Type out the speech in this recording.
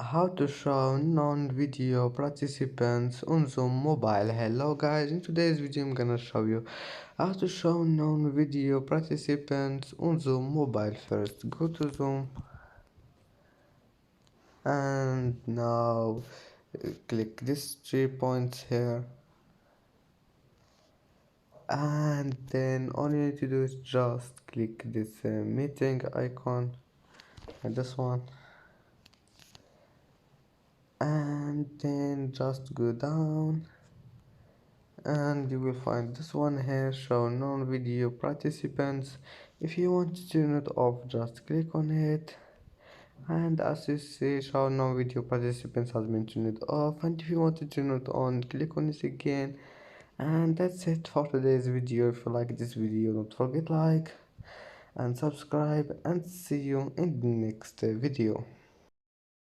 How to show non-video participants on Zoom mobile. Hello guys, in today's video I'm gonna show you how to show non-video participants on Zoom mobile. First go to Zoom and now click this 3 points here, and then all you need to do is just click this meeting icon and this one, and then just go down and you will find this one here, show non-video participants. If you want to turn it off, just click on it, and as you see, show non-video participants has been turned off. And if you want to turn it on, click on it again. And that's it for today's video. If you like this video, don't forget like and subscribe, and see you in the next video.